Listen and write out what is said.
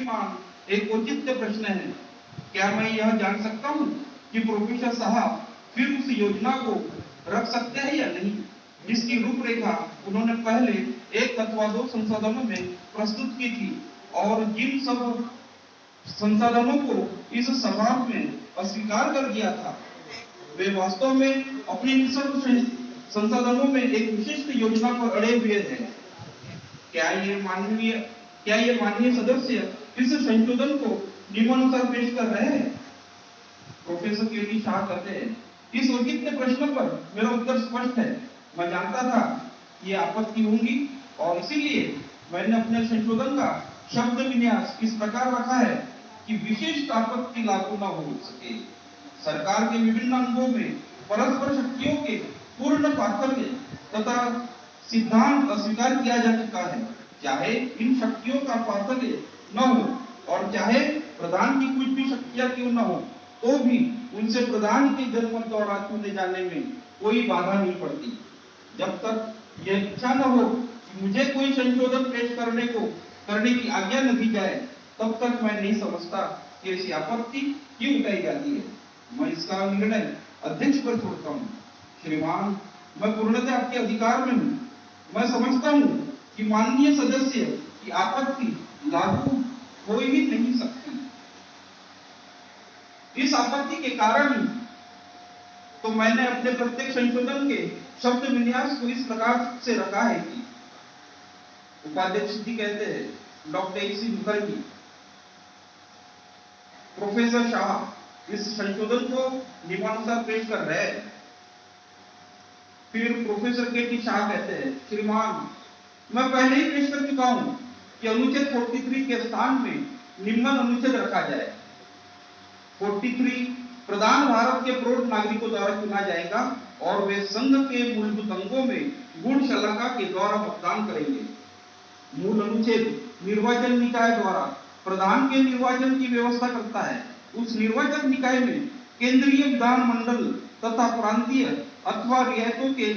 श्रीमान, एक औचित्य प्रश्न है। क्या मैं यह जान सकता हूँ कि प्रोफेसर साहब फिर उस योजना को रख सकते हैं या नहीं, जिसकी रूपरेखा उन्होंने पहले 1 अथवा 2 संशोधनों में प्रस्तुत की थी, और जिन सब संसाधनों को इस सभा में अस्वीकार कर दिया था, वे वास्तव में अपने संसाधनों में एक विशिष्ट योजना पर अड़े हुए हैं। क्या ये माननीय सदस्य इस संशोधन को नियमानुसार पेश कर रहे हैं? प्रोफेसर के शाह कहते हैं, इस औचित्य प्रश्न पर मेरा उत्तर स्पष्ट है। मैं जानता था ये आपत्ति होंगी और इसीलिए मैंने अपने संशोधन का शब्द विन्यास इस प्रकार रखा है कि विशिष्ट आपत्ति लागू न हो सके। सरकार के विभिन्न अंगों में परस्पर शक्तियों के पूर्ण पार्थक्य तथा सिद्धांत अस्वीकार किया जा चुका है। चाहे इन शक्तियों का पार्थक्य न हो और चाहे प्रधान की कुछ भी शक्तियां क्यों न हो, तो भी उनसे प्रधान के जनमत द्वारा चुने जाने में कोई बाधा नहीं पड़ती। जब तक यह इच्छा न हो कि मुझे कोई संशोधन पेश करने की आज्ञा न दी जाए, तब तक मैं नहीं समझता कि ऐसी आपत्ति क्यों उठाई जाती है। मैं इसका निर्णय अध्यक्ष पर छोड़ता हूँ। श्रीमान, मैं पूर्णतः आपके अधिकार में हूँ। मैं समझता हूँ कि माननीय सदस्य की आपत्ति लागू हो ही नहीं सकती। इस आपत्ति के कारण तो मैंने अपने प्रत्येक संशोधन के शब्द विन्यास को इस प्रकार से रखा है कि उपाध्यक्ष जी कहते हैं, doctor AC Mukherjee, professor Shah इस संशोधन को नियमानुसार पेश कर रहे हैं। फिर प्रोफेसर KT शाह कहते हैं, श्रीमान, मैं पहले ही पेश कर चुका हूं कि अनुच्छेद 43 के स्थान में निम्न अनुच्छेद रखा जाए। 43 प्रधान भारत के प्रौढ़ नागरिकों द्वारा चुना जाएगा और वे संघ के मूलभूत अंगों में गुण शलाका के द्वारा मतदान करेंगे। मूल अनुच्छेद निर्वाचन निकाय द्वारा प्रधान के निर्वाचन की व्यवस्था करता है। उस निर्वाचन निकाय में केंद्रीय विधानमंडल तथा प्रांतीय अथवा रियायतों के